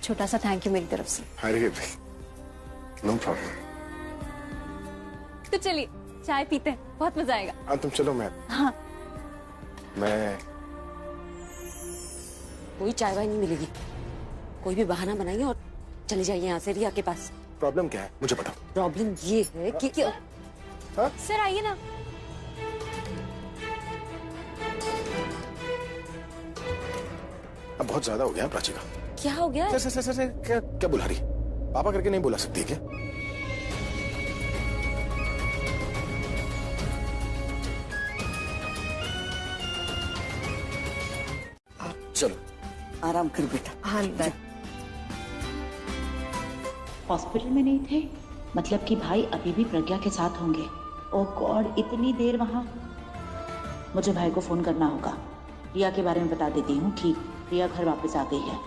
छोटा सा thank you मेरी तरफ से। अरे नो प्रॉब्लम। तो चलिए चाय पीते हैं, बहुत मजा आएगा। हाँ तुम चलो, मैं कोई चाय वाय नहीं मिलेगी, कोई भी बहाना बनाइए और चले जाइए यहाँ से रिया के पास। प्रॉब्लम क्या है मुझे बताओ। प्रॉब्लम ये है कि सर आइए ना। अब बहुत ज्यादा हो गया प्राची का। क्या हो गया? सर क्या बुला रही? पापा करके नहीं बुला सकती क्या? चलो आराम कर बेटा। हाँ हॉस्पिटल में नहीं थे, मतलब कि भाई अभी भी प्रज्ञा के साथ होंगे। ओह गॉड, इतनी देर वहां। मुझे भाई को फोन करना होगा, रिया के बारे में बता देती हूँ। ठीक, रिया घर वापस आ गई है।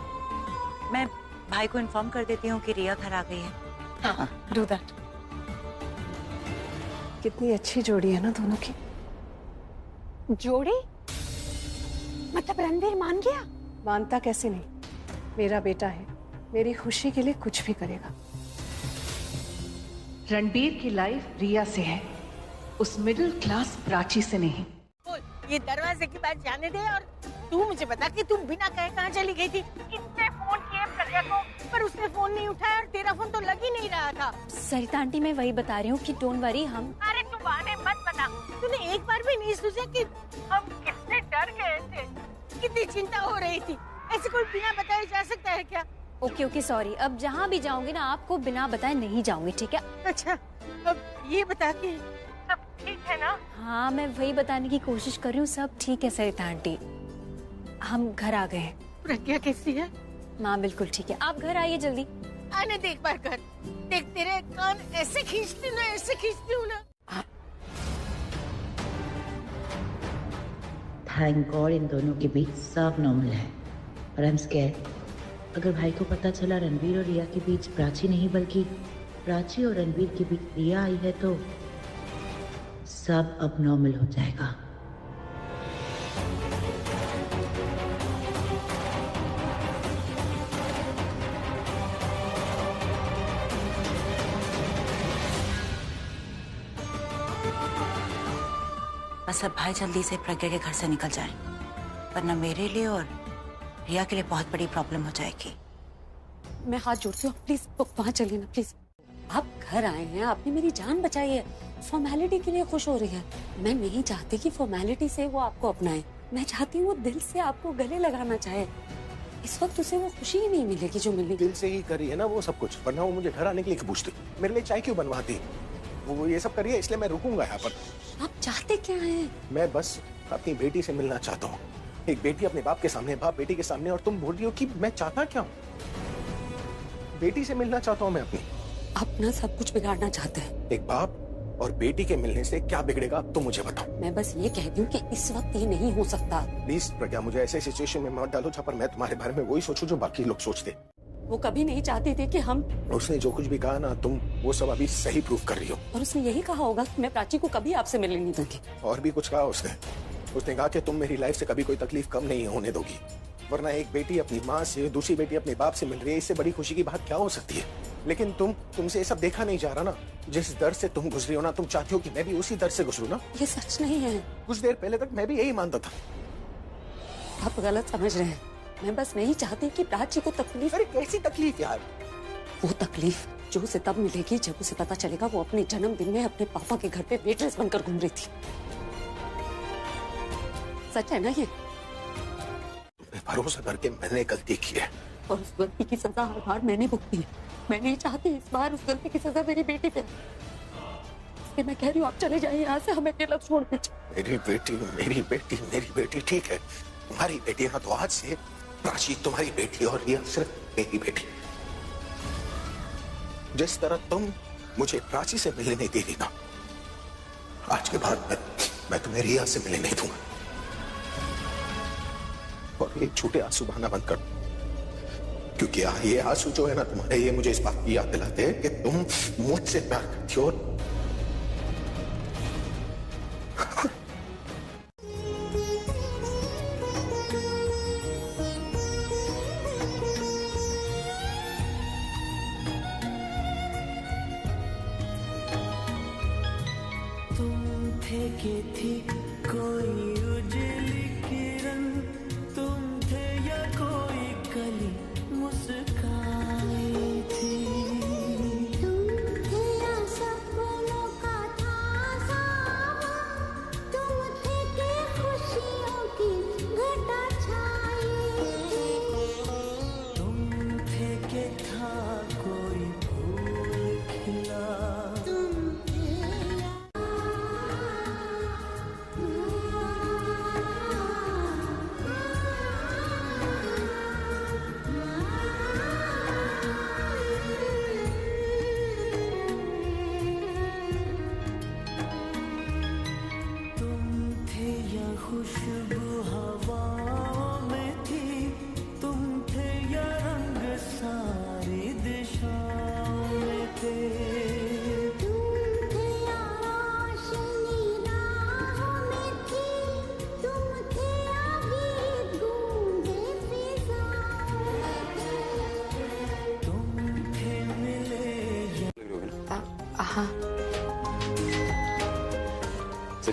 मैं भाई को इन्फॉर्म कर देती हूँ कि रिया घर आ गई है। हाँ डू दैट। कितनी अच्छी जोड़ी है ना दोनों की। जोड़ी मतलब रणवीर मान गया? मानता कैसे नहीं, मेरा बेटा है, मेरी खुशी के लिए कुछ भी करेगा। रणबीर की लाइफ रिया से है, उस मिडिल क्लास प्राची से नहीं। ये दरवाजे की बात जाने दे और तू मुझे बता कि तुम बिना कहे कहाँ चली गई थी? कितने फोन किए प्रज्ञा को, पर उसने फोन नहीं उठाया और तेरा फोन तो लग ही नहीं रहा था। सरिता आंटी मैं वही बता रही हूँ कि डोंट वरी हम। अरे तू बहाने मत बता, तूने एक बार भी नहीं सोचा कि हम कितने डर गए थे, कितनी चिंता हो रही थी। ऐसे कोई बिना बताए जा सकता है क्या? ओके सॉरी, अब जहाँ भी जाऊंगी ना आपको बिना बताए नहीं जाऊंगी, ठीक है? अच्छा अब ये बता कि सब ठीक है ना? हाँ मैं वही बताने की कोशिश कर रही हूँ, सब ठीक है सरिता आंटी, हम घर आ गए हैं। प्रज्ञा कैसी है? माँ बिल्कुल ठीक है, आप घर आइए जल्दी। आने देख बार कर, देख तेरे कान ऐसे खींचती हूँ ना, ऐसे खींचती हूँ ना। थैंक गॉड इन दोनों के बीच सब नॉर्मल है। और आई एम स्कैर्ड, अगर भाई को पता चला रणवीर और रिया के बीच प्राची नहीं बल्कि प्राची और रणवीर के बीच रिया आई है तो सब अब नॉर्मल हो जाएगा। बस अब भाई जल्दी से प्रज्ञा के घर से निकल जाए, वरना मेरे लिए और रिया के लिए बहुत बड़ी प्रॉब्लम हो जाएगी। मैं हाथ जोड़ती हूँ, प्लीज वहाँ चलिए ना प्लीज। आप घर आए हैं, आपने मेरी जान बचाई है, फॉर्मेलिटी के लिए खुश हो रही है। मैं नहीं चाहती कि फॉर्मेलिटी से वो आपको अपनाए, मैं चाहती हूँ वो दिल से आपको गले लगाना चाहे। इस वक्त उसे वो खुशी ही नहीं मिलेगी जो मिलेगी। दिल से ही करी है ना वो सब कुछ, वरना वो मुझे घर आने के लिए पूछती, मेरे लिए चाय क्यों बनवाती? वो ये सब करिए इसलिए मैं रुकूंगा यहाँ पर। आप चाहते क्या हैं? मैं बस अपनी बेटी से मिलना चाहता हूँ। एक बेटी अपने बाप के सामने, बाप बेटी के सामने, और तुम बोल रही हो कि मैं चाहता क्या हूँ? बेटी से मिलना चाहता हूँ मैं अपनी। अपना सब कुछ बिगाड़ना चाहते हैं। एक बाप और बेटी के मिलने से क्या बिगड़ेगा तुम मुझे बताओ। मैं बस ये कहती हूँ कि इस वक्त ये नहीं हो सकता। प्लीज प्रज्ञा, मुझे ऐसे सिचुएशन में मत डालो जहाँ पर मैं तुम्हारे बारे में वही सोचूं जो बाकी लोग सोचते। वो कभी नहीं चाहती थी कि हम। उसने जो कुछ भी कहा ना, तुम वो सब अभी सही प्रूफ कर रही हो। और उसने यही कहा होगा कि मैं प्राची को कभी आपसे मिलने नहीं दूंगी। और भी कुछ कहा उसने। उसने कहा कि तुम मेरी लाइफ से कभी कोई तकलीफ कम नहीं होने दोगी, वरना एक बेटी अपनी माँ से, दूसरी बेटी अपने बाप से मिल रही है, इससे बड़ी खुशी की बात क्या हो सकती है? लेकिन तुमसे ये सब देखा नहीं जा रहा ना। जिस दर्द से तुम गुजरी हो ना, तुम चाहती हो कि मैं भी उसी दर्द से गुजरूं ना। ये सच नहीं है। कुछ देर पहले तक मैं भी यही मानता था। आप गलत समझ रहे हैं। मैं बस नहीं चाहती कि प्राची को तकलीफ। अरे कैसी तकलीफ यार? वो तकलीफ जो उसे तब मिलेगी जब उसे पता चलेगा वो अपने जन्मदिन में अपने पापा के घर पे वेट्रेस बनकर घूम रही थी। सच है ना ये? भरोसा करके मैंने गलती की है और उस गलती की सजा हर बार मैंने भुगती है। मैं नहीं चाहती इस बार उस गलती की सजा मेरी बेटी पे। इसलिए मैं कह रही हूँ आप चले जाइए यहाँ से, हमें अकेला छोड़ दीजिए। मेरी बेटी, मेरी बेटी, मेरी बेटी ठीक है। तुम्हारी बेटी है ना, तो आज से प्राची तुम्हारी बेटी और रिया सिर्फ मेरी बेटी। जिस तरह तुम मुझे प्राची से मिलने नहीं दे रही ना, आज के बाद मैं तुम्हें रिया से मिलने नहीं दूंगा। और ये झूठे आंसू बहाना बंद कर, क्योंकि ये आंसू जो है ना तुम्हारे, ये मुझे इस बात की याद दिलाते हैं कि तुम मुझसे प्यार करती हो।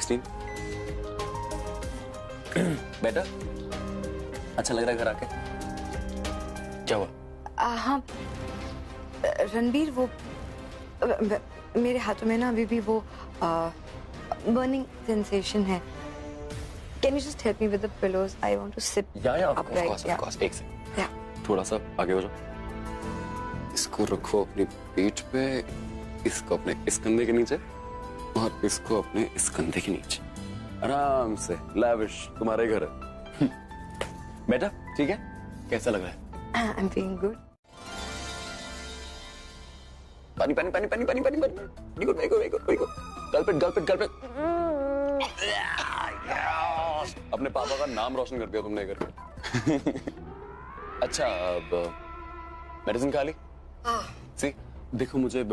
16। बेटा अच्छा लग रहा है घर आके? क्या हुआ? हाँ रणबीर, वो मेरे हाथों में ना अभी भी वो बर्निंग सेंसेशन है। Can you just help me with the pillows? I want to sit of course. एक सेकंड, थोड़ा सा आगे हो जाओ। इसको रखो अपनी पीठ पे, इसको अपने इस कंधे के नीचे और इसको अपने इस कंधे के नीचे। आराम से, लाविश, तुम्हारे घर है। बेटा ठीक है, कैसा लग रहा है? I am feeling good. पानी पानी पानी पानी पानी पानी पानी। Very good. गलपेट। अपने पापा का नाम रोशन कर दिया तुमने करके। अच्छा अब मेडिसिन खा ली? सी देखो, मुझे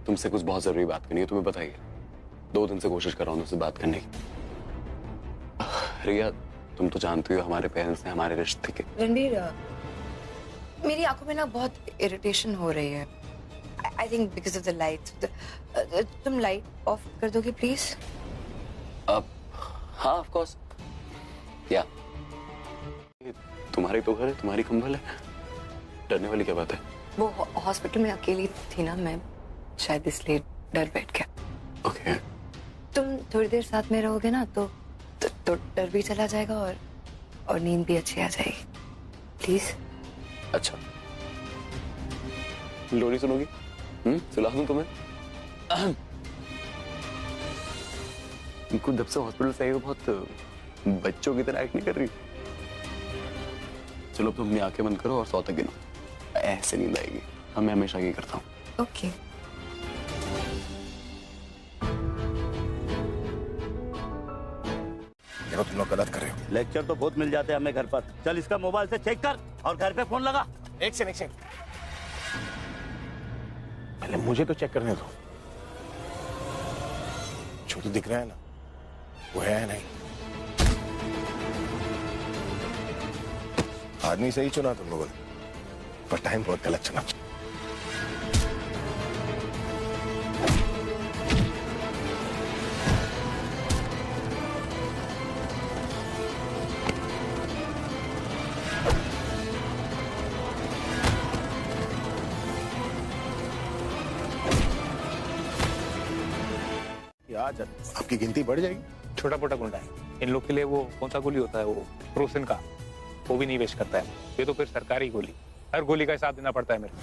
तुमसे कुछ बहुत जरूरी बात करनी है, तुम्हें बताइए। 2 दिन से कोशिश कर रहा हूँ तुमसे बात करने की। रिया, तुम तो जानती हो हमारे पेरेंट्स ने हमारे रिश्ते के। रणबीर, मेरी आंखों में ना बहुत इरिटेशन हो रही है। I think because of the lights. तुम लाइट ऑफ कर दोगे प्लीज? अब हाँ ऑफ कोर्स। या तुम्हारी तो घर है, तुम्हारी कंबल है, डरने वाली क्या बात है? वो हॉस्पिटल में अकेली थी ना, मैं शायद इसलिए डर बैठ गया। ओके। तुम थोड़ी देर साथ में रहोगे ना तो डर भी चला जाएगा और नींद भी अच्छी आ जाएगी। प्लीज। अच्छा, लोरी सुनोगी? सुला दूं तुम्हें? जब से हॉस्पिटल से आई हो बहुत बच्चों की तरह एक्ट नहीं कर रही। चलो तुम अपनी आंखें बंद करो और 100 तक गिनो, ऐसे नींद आएगी। मैं हमेशा ये करता हूँ। ओके। तुम लोग गलत कर रहे हो। लेक्चर तो बहुत मिल जाते हैं हमें घर पर। चल इसका मोबाइल से चेक कर और घर पे फोन लगा। एक सेकंड, पहले मुझे तो चेक करने दो। जो तो दिख रहा है ना, वो है नहीं। आदमी सही चुना तुम लोगों ने, पर टाइम बहुत गलत चुना। आज आपकी गिनती बढ़ जाएगी। छोटा मोटा गुंडा है, इन लोग के लिए वो कौन सा गोली होता है, वो प्रोसिन का, वो भी नहीं वेस्ट करता है। ये तो फिर सरकारी गोली, हर गोली का हिसाब देना पड़ता है मेरे।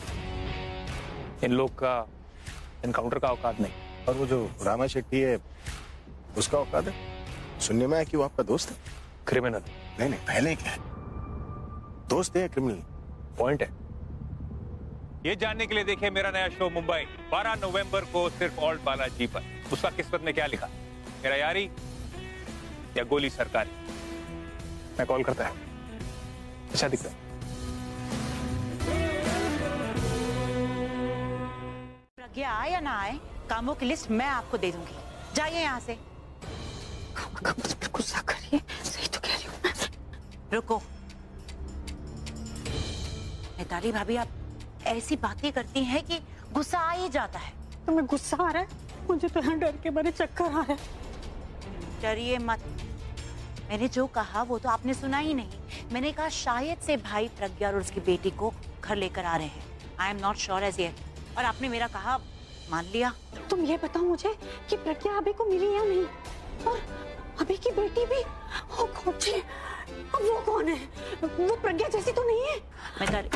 इन लोग का एनकाउंटर का औकात नहीं। और वो जो रामा शेट्टी है, उसका औकात है? सुनने में आया कि वो आपका दोस्त है। क्रिमिनल? नहीं, पहले क्या है, दोस्त है या क्रिमिनल? पॉइंट है। ये जानने के लिए देखिए मेरा नया शो मुंबई 12 नवंबर को सिर्फ ऑल्ट बालाजी पर। उसका किस्मत में क्या लिखा, मेरा यारी या गोली सरकारी? मैं कॉल करता है। अच्छा दिख रहा है। प्रज्ञा आए या ना आए, कामों की लिस्ट मैं आपको दे दूंगी। जाइए यहाँ से। गुस्सा करिए, सही तो कह रही हूँ मैं। रुको मिताली भाभी, आप ऐसी बातें करती हैं कि गुस्सा आ ही जाता है। तुम्हें गुस्सा आ रहा है? मुझे तो यहाँ डर के मारे चक्कर आ रहा है। डरिए मत, मैंने जो कहा वो तो आपने सुना ही नहीं। मैंने कहा शायद से भाई प्रज्ञा और उसकी बेटी को घर लेकर आ रहे हैं। I am not sure as yet. और आपने मेरा कहा मान लिया। तुम ये बताओ मुझे कि प्रज्ञा अभी को मिली या नहीं, और अभी की बेटी भी। ओ गॉड जी, वो कौन है? वो प्रज्ञा जैसी तो नहीं है। मैं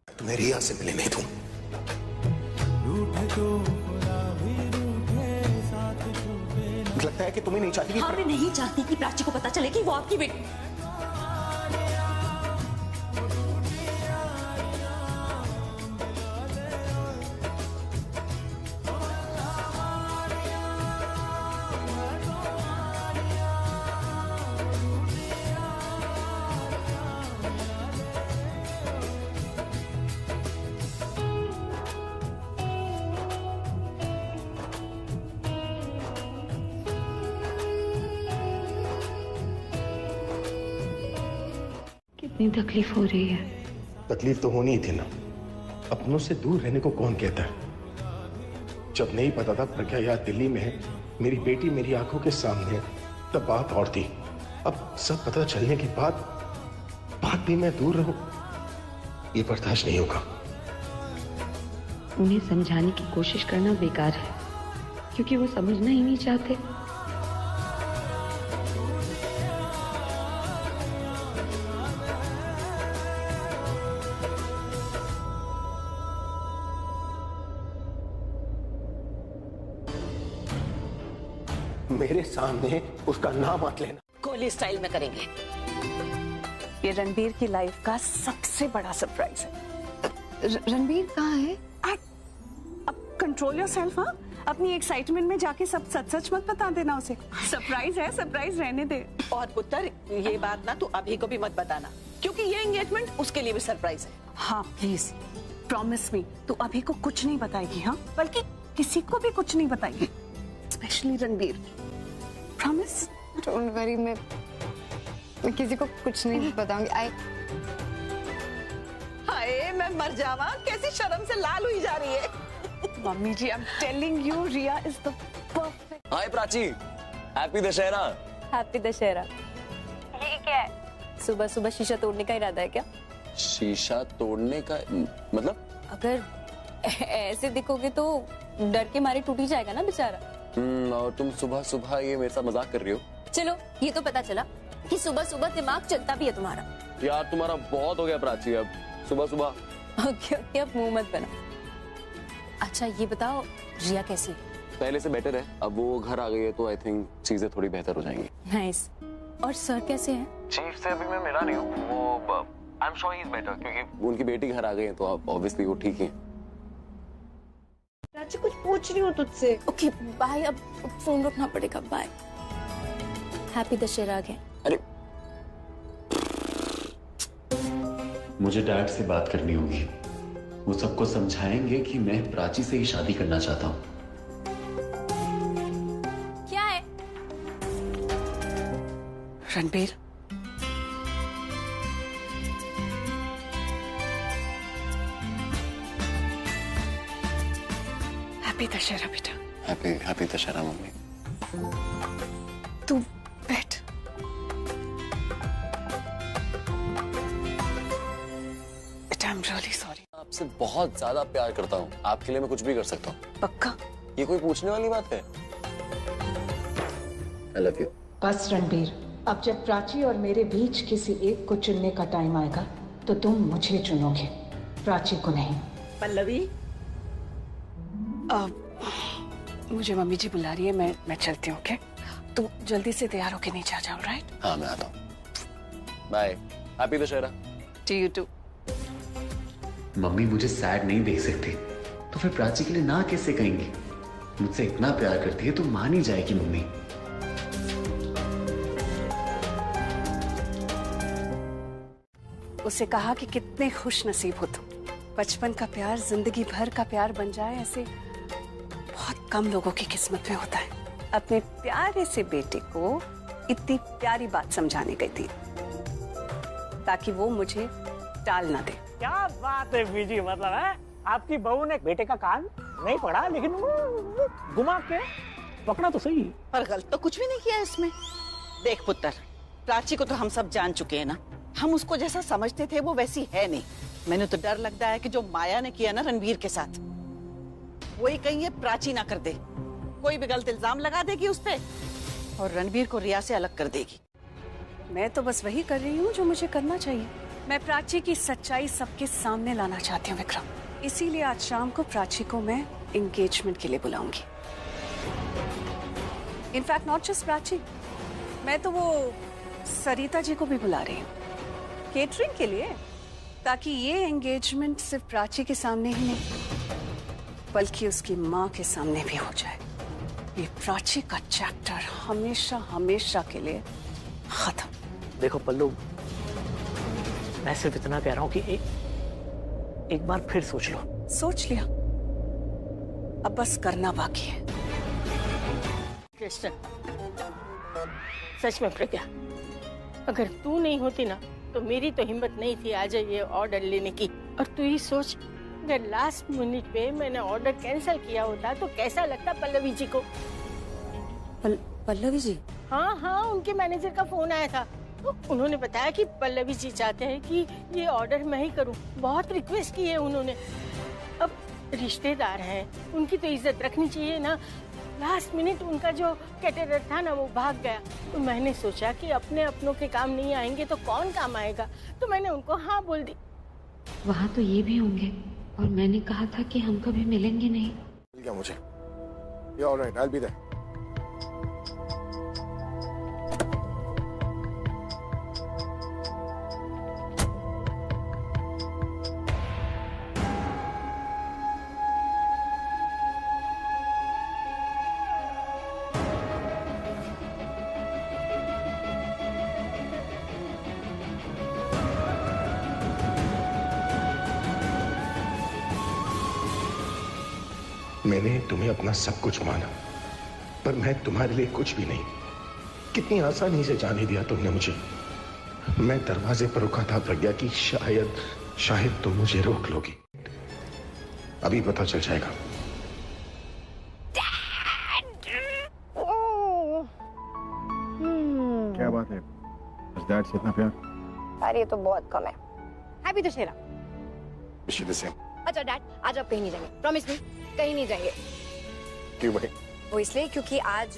तुम्हें रिया से मिले नहीं दूं। लगता है कि तुम्हें नहीं चाहती। हाँ, मैं नहीं चाहती कि प्राची को पता चले कि वो आपकी बेटी। कितनी तकलीफ हो रही है। तकलीफ तो होनी ही थी ना, अपनों से दूर रहने को कौन कहता है। जब नहीं पता था प्रज्ञा यहाँ दिल्ली में है मेरी बेटी मेरी आंखों के सामने, तब बात और थी। अब सब पता चलने के बाद भी मैं दूर रहूं, ये बर्दाश्त नहीं होगा। उन्हें समझाने की कोशिश करना बेकार है, क्योंकि वो समझना ही नहीं चाहते। मेरे सामने उसका नाम मत लेना। कोहली स्टाइल में करेंगे। ये रणबीर की लाइफ का सबसे बड़ा सरप्राइज है। रणबीर कहाँ है? अब कंट्रोल योरसेल्फ। हाँ, अपनी एक्साइटमेंट में जाके सब सच सच मत बता देना उसे। सरप्राइज है, सरप्राइज रहने दे। और पुत्र, ये बात ना तू अभी को भी मत बताना, क्योंकि ये एंगेजमेंट उसके लिए भी सरप्राइज है। हाँ प्लीज प्रॉमिस मी, तू अभी को कुछ नहीं बताएगी। हाँ, बल्कि किसी को भी कुछ नहीं बताएगी, specially Ranbir. Promise? Don't worry, मैं किसी को कुछ नहीं बताऊंगी। हाय, मैं मर जावा, कैसी शर्म से लाल हुई जा रही है। Mummy ji, I am telling you, Riya is the perfect. Hi Prachi, happy Dussehra. Happy Dussehra. ये क्या है? सुबह सुबह शीशा तोड़ने का इरादा है क्या? शीशा तोड़ने का मतलब? अगर ऐसे दिखोगे तो डर के मारे टूट ही जाएगा ना बेचारा। और तुम सुबह सुबह ये मेरे साथ मजाक कर रही हो? चलो, ये तो पता चला कि सुबह सुबह दिमाग चलता भी है तुम्हारा। यार तुम्हारा बहुत हो गया प्राची, अब सुबह सुबह। ओके, अब मुंह मत बना। अच्छा ये बताओ, रिया कैसी है? पहले से बेटर है, अब वो घर आ गई है तो आई थिंक चीजें थोड़ी बेहतर हो जाएंगी। नाइस। और सर कैसे हैं? चीफ से अभी मैं मिला नहीं हूँ, वो I am sure he is better, क्योंकि उनकी बेटी घर आ गई है तो अब ऑब्वियसली वो ठीक ही है। प्राची, कुछ पूछ रही हूँ तुझसे। ओके बाय, अब फोन रखना पड़ेगा। बाय। Happy Dussehra again. अरे मुझे डैड से बात करनी होगी, वो सबको समझाएंगे कि मैं प्राची से ही शादी करना चाहता हूँ। क्या है? रणबीर, हैप्पी दशहरा बेटा। Happy Dussehra mummy. तू बैठ। बेटा, आई एम रियली सॉरी। आपसे बहुत ज्यादा प्यार करता हूँ, आपके लिए मैं कुछ भी कर सकता हूँ। पक्का? ये कोई पूछने वाली बात है? I love you। बस रणबीर, अब जब प्राची और मेरे बीच किसी एक को चुनने का टाइम आएगा तो तुम मुझे चुनोगे, प्राची को नहीं। पल्लवी, मुझे मम्मी जी बुला रही है, मैं चलती हूँ। ओके, तू जल्दी से तैयार होके नीचे आ जाओ। राइट? हाँ मैं आता हूँ। Bye. Happy Dussehra. To you too. Mummy मुझे सैड नहीं देख सकती, तो फिर प्राची के लिए ना कैसे कहेंगी? मुझसे इतना प्यार करती है तो मान ही जाएगी मम्मी। उसे कहा कि कितने खुश नसीब हो तुम, बचपन का प्यार जिंदगी भर का प्यार बन जाए, ऐसे बहुत कम लोगों की किस्मत में होता है। अपने प्यारे से बेटे को इतनी प्यारी बात समझाने गई थी ताकि वो मुझे टाल ना दे। क्या बात है बीजी, मतलब है आपकी बहू ने बेटे का कान नहीं पड़ा, लेकिन घुमा के पकड़ा तो सही। पर गलत तो कुछ भी नहीं किया इसमें। देख पुत्र, प्राची को तो हम सब जान चुके हैं ना, हम उसको जैसा समझते थे वो वैसी है नहीं। मैंने तो डर लगता है कि जो माया ने किया ना रणबीर के साथ, वही कहीं ये प्राची ना कर दे, कोई भी गलत इल्जाम लगा देगी उस पे और रणबीर को रिया से अलग कर देगी। मैं तो बस वही कर रही हूँ जो मुझे करना चाहिए। मैं प्राची की सच्चाई सबके सामने लाना चाहती हूँ विक्रम, इसीलिए आज शाम को प्राची को मैं एंगेजमेंट के लिए बुलाऊंगी। इनफैक्ट नॉट जस्ट प्राची, मैं तो वो सरिता जी को भी बुला रही हूँ केटरिंग के लिए, ताकि ये एंगेजमेंट सिर्फ प्राची के सामने ही नहीं बल्कि उसकी माँ के सामने भी हो जाए। ये प्राची का चैप्टर हमेशा हमेशा के लिए खत्म। देखो पल्लू, मैं सिर्फ इतना कह रहा हूँ कि एक बार फिर सोच लो। सोच लिया, अब बस करना बाकी है। कृष्ण, सच में प्रज्ञा, अगर तू नहीं होती ना तो मेरी तो हिम्मत नहीं थी आज ये ऑर्डर लेने की। और तू ही सोच, अगर लास्ट मिनट पे मैंने ऑर्डर कैंसिल किया होता तो कैसा लगता पल्लवी जी को। पल्लवी जी? हाँ, उनके मैनेजर का फोन आया था। तो उन्होंने बताया कि पल्लवी जी चाहते हैं कि ये ऑर्डर मैं ही करूं। बहुत रिक्वेस्ट की है उन्होंने। अब रिश्तेदार हैं, उनकी तो इज्जत रखनी चाहिए ना। लास्ट मिनट उनका जो कैटरर था ना, वो भाग गया। तो मैंने सोचा कि अपने अपनों के काम नहीं आएंगे तो कौन काम आएगा, तो मैंने उनको हाँ बोल दी। वहाँ तो ये भी होंगे, और मैंने कहा था कि हम कभी मिलेंगे नहीं। मिल गया मुझे। Yeah, all right, I'll be there. मैंने तुम्हें अपना सब कुछ माना, पर मैं तुम्हारे लिए कुछ भी नहीं। कितनी आसानी से जाने दिया तुमने मुझे। मैं दरवाजे पर रुका था प्रज्ञा की शायद तुम मुझे रोक लोगी। अभी पता चल जाएगा। क्या बात है, डैड से इतना प्यार? अरे ये तो बहुत कम है। हैप्पी दशहरा। अच्छा डैड, आज आप कहीं नहीं जाएंगे, प्रॉमिस मी, कहीं नहीं जाएंगे। क्यों भाई? वो इसलिए क्योंकि आज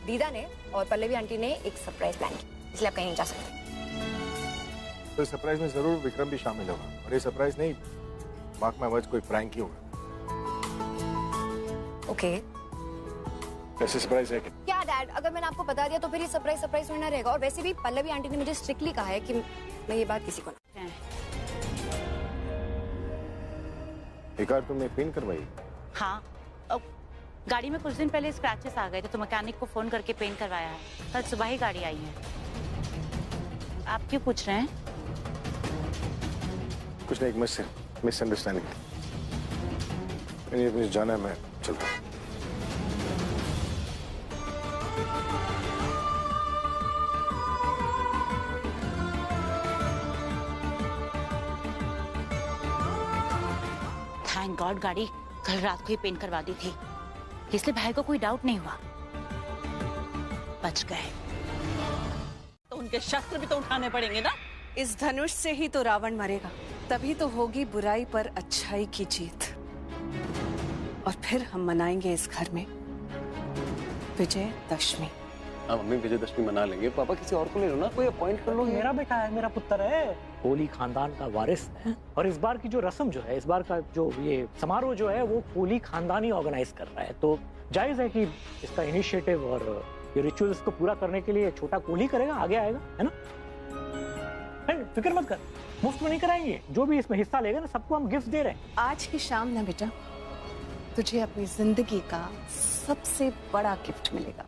दीदा ने और पल्लवी आंटी ने एक सरप्राइज प्लान किया, इसलिए आप कहीं नहीं जा सकते। तो सरप्राइज में जरूर विक्रम भी शामिल होगा, और ये सरप्राइज नहीं, मार्क माय वर्ड्स, कोई प्रैंक ही होगा। ओके। ऐसे सरप्राइज है क्या डैड, अगर मैंने आपको बता दिया तो फिर ये सरप्राइज होना रहेगा। और वैसे भी पल्लवी आंटी ने मुझे स्ट्रिक्टली कहा है कि मैं ये बात किसी को ना। एक बार तुमने पेंट करवाई? हाँ, गाड़ी में कुछ दिन पहले स्क्रैचेस आ गए थे तो मैकेनिक को फोन करके पेंट करवाया है। कल सुबह ही गाड़ी आई है। आप क्यों पूछ रहे हैं? कुछ नहीं, एक मिसअंडरस्टैंडिंग। मुझे जाना है, मैं चलता हूँ। थैंक गॉड गाड़ी कल रात को ही पेंट करवा दी थी, इसलिए भाई को कोई डाउट नहीं हुआ। बच गए। तो उनके शस्त्र भी तो उठाने पड़ेंगे ना। इस धनुष से ही तो रावण मरेगा, तभी तो होगी बुराई पर अच्छाई की जीत, और फिर हम मनाएंगे इस घर में विजयदशमी। अब मम्मी विजयदशमी मना लेंगे, पापा किसी और को ले लो ना, कोई अपॉइंट कर लो। मेरा बेटा है, मेरा पुत्र है, कोहली खानदान का वारिस है। और इस बार की जो रस्म जो है, इस बार का जो ये समारोह जो है, वो कोहली खानदान ही ऑर्गेनाइज कर रहा है। तो जायज है कि इसका इनिशिएटिव और ये रिचुअल्स को पूरा करने के लिए छोटा कोहली करेगा, आगे आएगा, है ना? फिक्र मत कर, मुफ्त में नहीं कराएंगे। जो भी इसमें हिस्सा लेगा ना, सबको हम गिफ्ट दे रहे हैं। आज की शाम ना बेटा, तुझे अपनी जिंदगी का सबसे बड़ा गिफ्ट मिलेगा।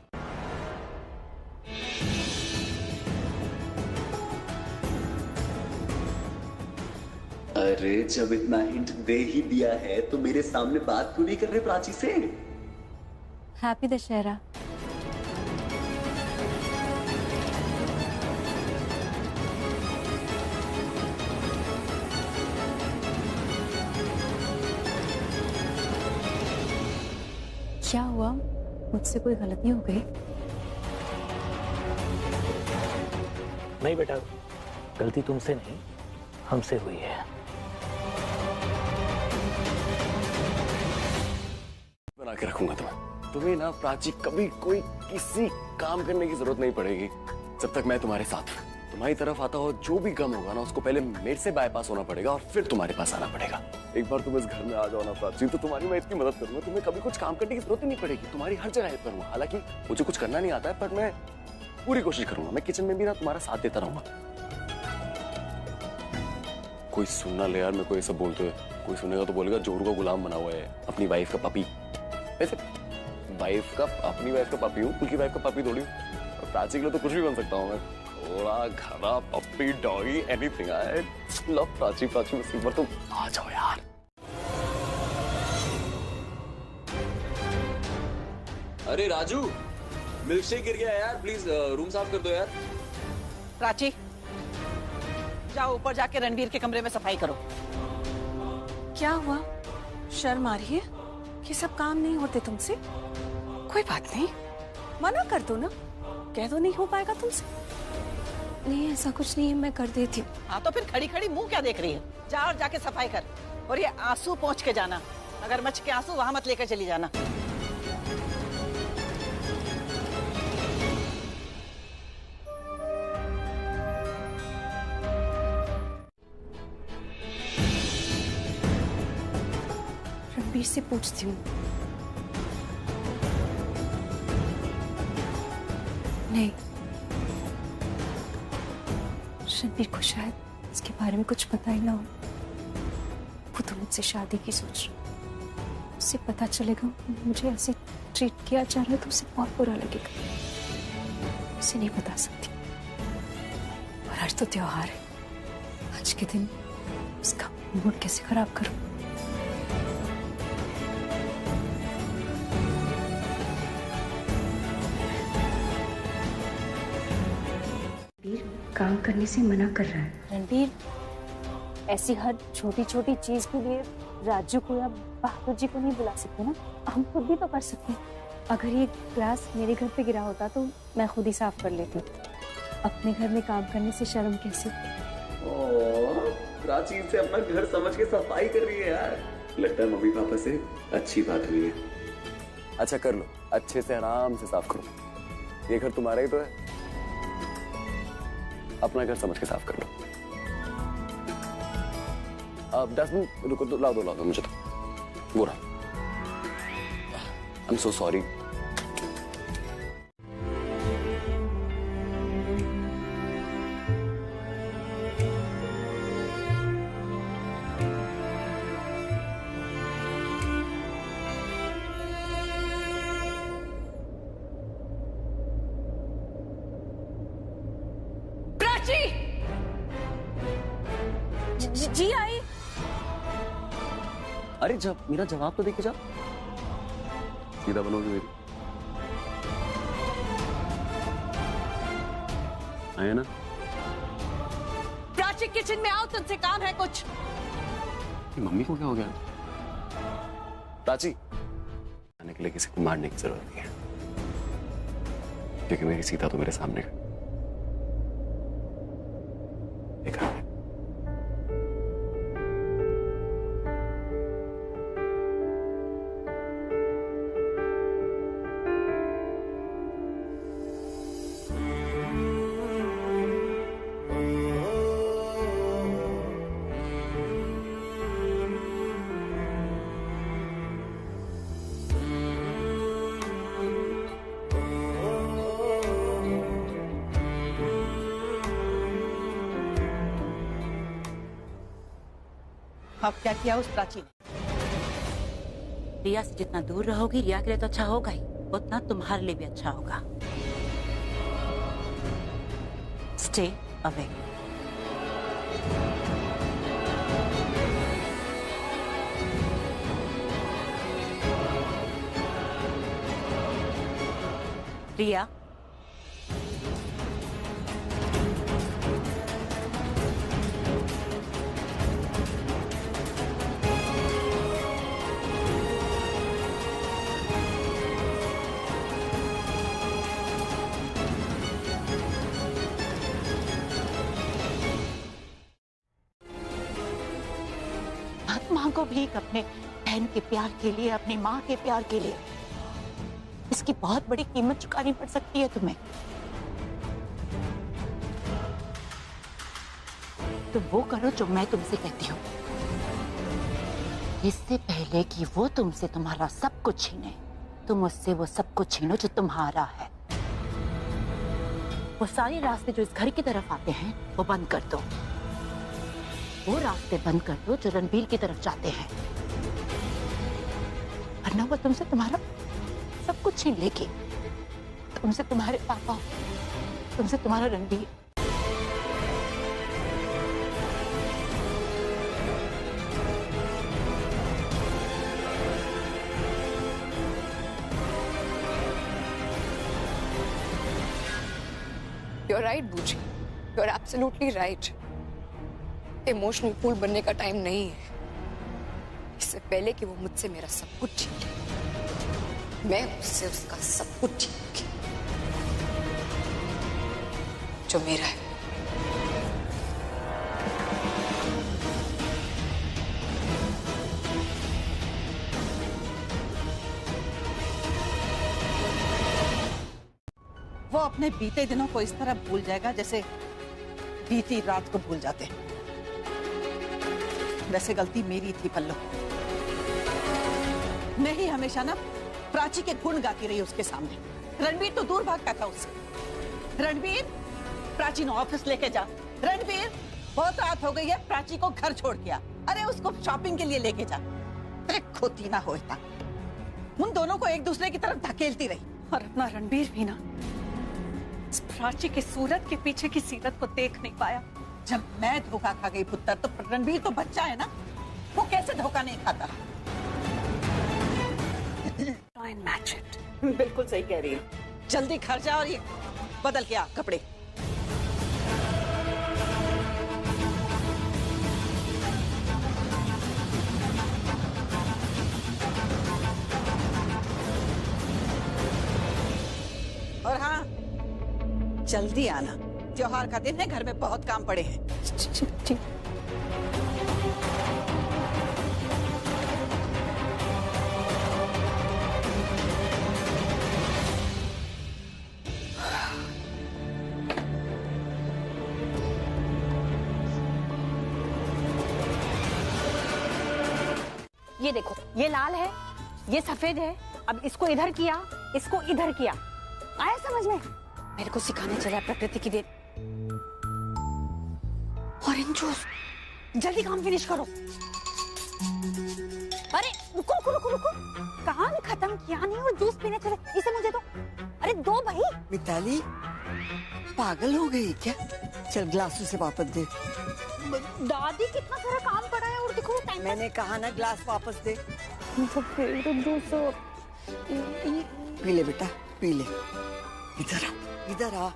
अरे जब इतना हिंट दे ही दिया है तो मेरे सामने बात क्यों नहीं कर रहे प्राची से? हैप्पी दशहरा। क्या हुआ, मुझसे कोई गलती हो गई? नहीं बेटा, गलती तुमसे नहीं, हमसे हुई है। बना के रखूंगा तुम्हें ना प्राची, कभी कोई किसी काम करने की जरूरत नहीं पड़ेगी जब तक मैं तुम्हारे साथ हूँ। तुम्हारी तरफ आता हो जो भी गम होगा ना, उसको पहले मेरे से बाईपास होना पड़ेगा और फिर तुम्हारे पास आना पड़ेगा। एक बार तुम इस घर में आ जाओ ना प्राची, तो तुम्हारी मैं इतनी मदद करूंगा, तुम्हें कभी कुछ काम करने की जरूरत ही नहीं पड़ेगी। तुम्हारी हर जगह हेल्प करूंगा। हालांकि मुझे कुछ करना नहीं आता है, पर मैं पूरी कोशिश करूंगा। मैं किचन में भी ना तुम्हारा साथ देता रहूंगा। कोई सुनना ले यार, मेरे को ये सब बोलते हुए। कोई सुनेगा तो बोलेगा जोरू का गुलाम बना हुआ है, अपनी वाइफ का पपी। वैसे अपनी वाइफ का पपी हूँ, उनकी वाइफ का पपी थोड़ी हूँ। और प्राची के लिए तो कुछ भी बन सकता हूँ मैं, थोड़ा घरा puppy doggy anything. I love Prachi. Prachi बस एक बार तुम आ जाओ यार। अरे राजू, मिल्कशेक गिर गया यार, प्लीज रूम साफ कर दो यार। प्राची, जाओ ऊपर जाके रणवीर के कमरे में सफाई करो। क्या हुआ, शर्म आ रही है? ये सब काम नहीं होते तुमसे? कोई बात नहीं, मना कर दो ना, कह दो नहीं हो पाएगा तुमसे। नहीं ऐसा कुछ नहीं है, मैं कर देती हूँ। हाँ तो फिर खड़ी खड़ी मुंह क्या देख रही है? जा और जाके सफाई कर, और ये आंसू पहुंच के जाना। अगर मच के आंसू वहां मत लेकर चली जाना। रणबीर से पूछती हूँ। नहीं, रणबीर को शायद इसके बारे में कुछ पता ही ना हो। वो तो मुझसे शादी की सोच रहा। उसे पता चलेगा मुझे ऐसे ट्रीट किया जा रहा है तो उसे बहुत बुरा लगेगा। उसे नहीं बता सकती। और आज तो त्योहार है। आज के दिन उसका मूड कैसे खराब करूं? काम करने से मना कर रहा है। रणबीर, ऐसी हर छोटी छोटी चीज के लिए राजू को या बहादुर जी को नहीं बुला सकते ना, हम खुद भी तो कर सकते हैं। अगर ये ग्लास मेरे घर पे गिरा होता तो मैं खुद ही साफ कर लेती। अपने घर में काम करने से शर्म कैसे? प्राची से अपना घर समझ के सफाई कर रही है यार। लगता है मम्मी पापा से अच्छी बात हुई है। अच्छा कर लो, अच्छे से आराम से साफ करो। ये घर तुम्हारा ही तो है, अपना घर समझ के साफ कर लो। अब 10 मिनट रुको तो ला दो मुझे तो। वो रहा। I am so sorry. जी आई। अरे जब मेरा जवाब तो देखे जा, सीधा बनोगे मेरी। आया ना? प्राची किचन में आओ, तुमसे काम है कुछ। मम्मी को क्या हो गया? प्राची, आने के लिए किसी को मारने की जरूरत नहीं है, क्योंकि मेरी सीता तो मेरे सामने है। देखा अब क्या किया उस प्राची ने? रिया से जितना दूर रहोगी रिया के लिए तो अच्छा होगा ही, उतना तुम्हारे लिए भी अच्छा होगा। Stay away. रिया, मांगो भीख अपने बहन के प्यार के लिए, अपनी माँ के प्यार के लिए। इसकी बहुत बड़ी कीमत चुकानी पड़ सकती है तुम्हें। तो वो करो जो मैं तुमसे कहती हूँ, इससे पहले कि वो तुमसे तुम्हारा सब कुछ छीने, तुम उससे वो सब कुछ छीनो जो तुम्हारा है। वो सारे रास्ते जो इस घर की तरफ आते हैं वो बंद कर दो। वो रास्ते बंद कर दो जो रणबीर की तरफ जाते हैं, वरना वो तुमसे तुम्हारा सब कुछ छीन लेगी। तुमसे तुम्हारे पापा, तुमसे तुम्हारा रणबीर। You're right, बूजी। You're absolutely right. Emotional fool बनने का टाइम नहीं है। इससे पहले कि वो मुझसे मेरा सब कुछ छीन ले, मैं उससे उसका सब कुछ छीनूंगी। जो मेरा है। वो अपने बीते दिनों को इस तरह भूल जाएगा जैसे बीती रात को भूल जाते हैं। वैसे गलती मेरी थी पल्लू। मैं ही हमेशा ना प्राची के गुण गाती रही उसके सामने। रणबीर तो दूर भागता था उससे। रणबीर, प्राची ने ऑफिस लेके जा। रणबीर, बहुत रात हो गई है, प्राची को घर छोड़ के आ। अरे उसको शॉपिंग के लिए लेके जा। अरे खोती ना होता। उन दोनों को एक दूसरे की तरफ धकेलती रही। और अपना रणबीर भी ना इस प्राची की सूरत के पीछे की सीरत को देख नहीं पाया। जब मैं धोखा खा गई पुत्र, तो रणबीर तो बच्चा है ना, वो कैसे धोखा नहीं खाता? Try and match it. बिल्कुल सही कह रही है। जल्दी घर जा और ये बदल के आ कपड़े। और हाँ, जल्दी आना, त्योहार का दिन है, घर में बहुत काम पड़े हैं। ठीक। ये देखो, ये लाल है, ये सफेद है। अब इसको इधर किया, इसको इधर किया, आया समझ में? मेरे को सिखाने चला प्रकृति की देन। ऑरेंज जूस, जल्दी काम फिनिश करो। अरे रुको रुको रुको रुको, काम खत्म किया नहीं और जूस पीने चले। इसे मुझे दो। अरे दो भाई। मिताली पागल हो गई क्या? चल ग्लास उसे वापस दे। दादी कितना सारा काम पड़ा है और देखो टाइम। मैंने कहा ना ग्लास वापस दे। जूस पी ले बेटा, पी ले। इधर आ, इधर आ।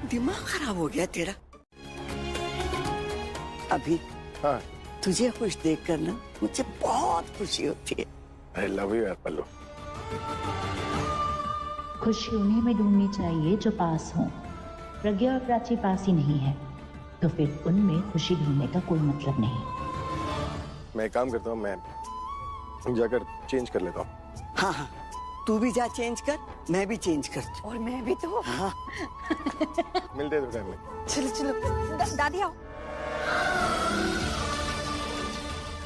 दिमाग खराब हो गया तेरा। अभी हाँ, तुझे खुश देखकर ना मुझे बहुत खुशी होती है। आई लव यू यार पल्लू। खुशी उन्हीं में ढूंढनी चाहिए जो पास हो। प्रज्ञा और प्राची पास ही नहीं है, तो फिर उनमें खुशी ढूंढने का कोई मतलब नहीं। मैं एक काम करता हूँ, मैं जाकर चेंज कर लेता हूँ। हाँ हाँ, तू भी जा चेंज कर, मैं भी चेंज कर। और मैं भी तो। हाँ। मिलते हैं दुकान में। चलो चलो। दादी आओ।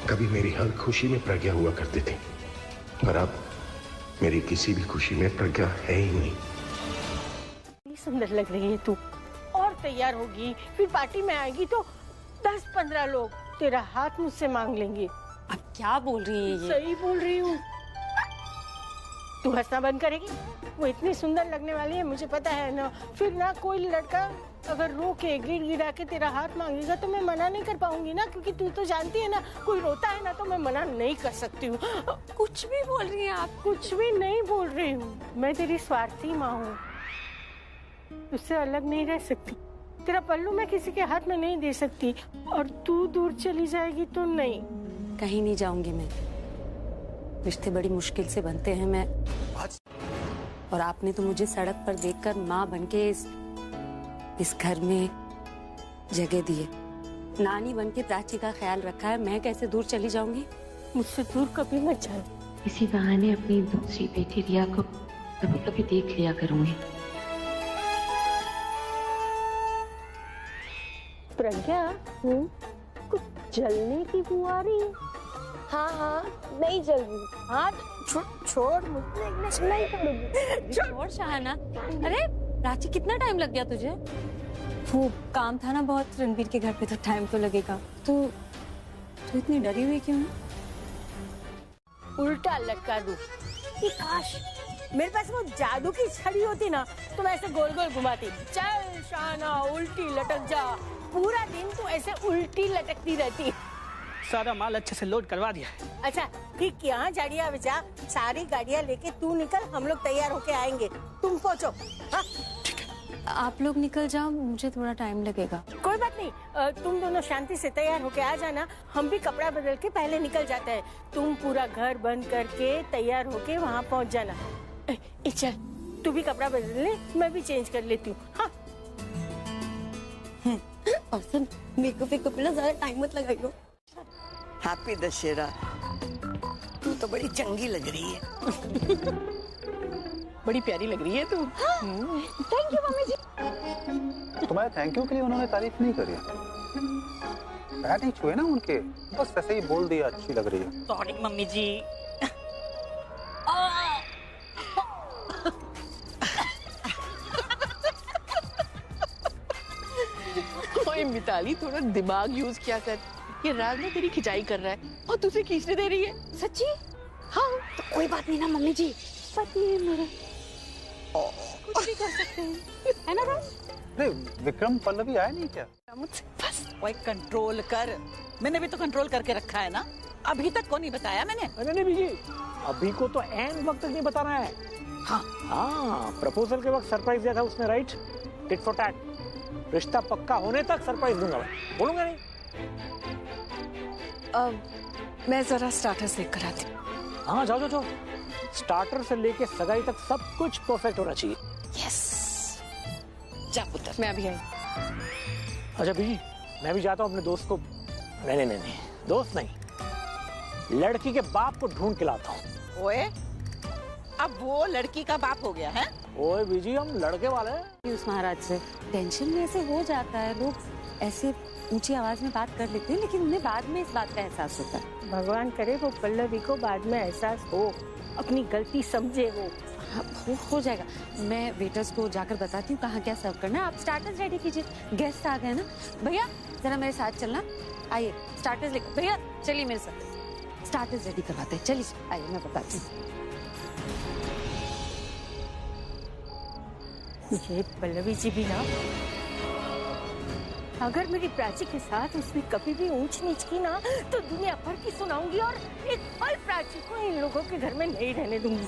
कभी मेरी हर खुशी में प्रज्ञा हुआ करती थी, पर अब मेरी किसी भी खुशी में प्रज्ञा है ही नहीं। सुंदर लग रही है तू। और तैयार होगी, फिर पार्टी में आएगी तो 10-15 लोग तेरा हाथ मुझसे मांग लेंगे। अब क्या बोल रही है ये? सही बोल रही हूँ। तू हंसना बंद करेगी? वो इतनी सुंदर लगने वाली है, मुझे पता है ना। फिर ना कोई लड़का अगर रो के गिड़ा के तेरा हाथ मांगेगा तो मैं मना नहीं कर पाऊंगी ना, क्योंकि तू तो जानती है ना, कोई रोता है ना तो मैं मना नहीं कर सकती हूँ। कुछ भी बोल रही हैं आप? कुछ भी नहीं बोल रही हूँ। मैं तेरी स्वार्थी माँ हूँ, उससे अलग नहीं रह सकती। तेरा पल्लू मैं किसी के हाथ में नहीं दे सकती, और तू दूर चली जाएगी तो नहीं। कहीं नहीं जाऊंगी मैं। रिश्ते बड़ी मुश्किल से बनते हैं। मैं और आपने तो मुझे सड़क पर देखकर माँ बनके इस घर में जगह दी है। नानी बनके प्राची का ख्याल रखा है। मैं कैसे दूर चली जाऊंगी? मुझसे दूर कभी मत जाए। इसी बहाने अपनी दूसरी बेटी रिया को कभी कभी देख लिया करूंगी। प्रज्ञा, कुछ जलने की बू आ रही है। हाँ, नहीं जल रही। हाँ छोड़, मुझे नहीं करूंगी। छोड़ शाहाना। अरे प्राची, कितना टाइम लग गया तुझे? वो काम था ना बहुत रणबीर के घर पे, तो टाइम तो लगेगा। तो इतनी डरी हुई क्यों? उल्टा लटका दूं। कि काश मेरे पास वो जादू की छड़ी होती ना, तो मैं ऐसे गोल गोल घुमाती। चल शाना, उल्टी लटक जा। पूरा दिन तू ऐसे उल्टी लटकती रहती। सारा माल अच्छे से लोड करवा दिया है। अच्छा ठीक, यहाँ गाड़ियाँ बचा, सारी गाड़ियाँ लेके तू निकल, हम लोग तैयार होके आएंगे। तुम पहुँचो। हाँ? आप लोग निकल जाओ, मुझे थोड़ा टाइम लगेगा। कोई बात नहीं, तुम दोनों शांति से तैयार होके आ जाना। हम भी कपड़ा बदल के पहले निकल जाते हैं। तुम पूरा घर बंद करके तैयार होके वहाँ पहुँच जाना। चल तू भी कपड़ा बदल ले, मैं भी चेंज कर लेती हूँ। हाँ और सुन, मेकअप पे ना ज्यादा टाइम मत लगाइयो। हैप्पी दशहरा। तू तो बड़ी चंगी लग रही है। बड़ी प्यारी लग रही है तू। थैंक यू मम्मी जी। तुम्हारे थैंक यू के लिए उन्होंने तारीफ नहीं करी, पैर नहीं छुए ना उनके, बस ऐसे ही बोल दिया अच्छी लग रही है। सॉरी मम्मी जी। ओए मिताली, थोड़ा दिमाग यूज किया कर। ये राज ना तेरी खिंचाई कर रहा है और तुझे खींचने दे रही है। सच्ची? हाँ तो कोई बात नहीं ना मम्मी जी, पति है मेरे, कुछ भी कर सकते हैं, है ना राज? अरे विक्रम पल्लवी आया नहीं क्या? मुझसे बस वही कंट्रोल कर। मैंने भी तो कंट्रोल करके रखा है ना, अभी तक को नहीं बताया मैंने। अरे नहीं बीजी, अभी को तो एंड वक्त तक नहीं बताना है। हाँ, प्रपोजल के वक्त सरप्राइज दिया था उसने, राइट? Tit for tat. रिश्ता पक्का होने तक सरप्राइज दूंगा मैं, बोलूंगा नहीं। मैं जरा स्टार्टर्स देख कर आती हूँ। हाँ जाओ जाओ जाओ, स्टार्टर से लेके सगाई तक सब कुछ परफेक्ट होना चाहिए। यस, जा पुत्र। मैं अभी आई। अच्छा बीजी, मैं भी जाता हूँ अपने दोस्त को, नहीं, दोस्त नहीं, लड़की के बाप को ढूंढ के लाता हूँ। ओए, अब वो लड़की का बाप हो गया है? ओए बीजी, हम लड़के वाले हैं। उस महाराज से टेंशन में ऐसे हो जाता है, लोग ऐसे ऊंची आवाज में बात कर लेते हैं, लेकिन उन्हें बाद में इस बात का एहसास होता है। भगवान करे वो पल्लवी को बाद में एहसास हो, अपनी गलती समझे वो। हाँ, हो जाएगा। मैं वेटर्स को जाकर बताती हूँ कहाँ क्या सर्व करना है। आप स्टार्टर्स रेडी कीजिए, गेस्ट आ गए ना। भैया जरा मेरे साथ चलना, आइए स्टार्टर्स लेकर। भैया चलिए मेरे साथ, स्टार्टर्स रेडी करवाते हैं। चलिए आइए, मैं बताती हूँ। ये पल्लवी जी भी ना, अगर मेरी प्राची के साथ उसने कभी भी ऊंच नीच की ना, तो दुनिया भर की सुनाऊंगी और एक पल प्राची को इन लोगों के घर में नहीं रहने दूंगी।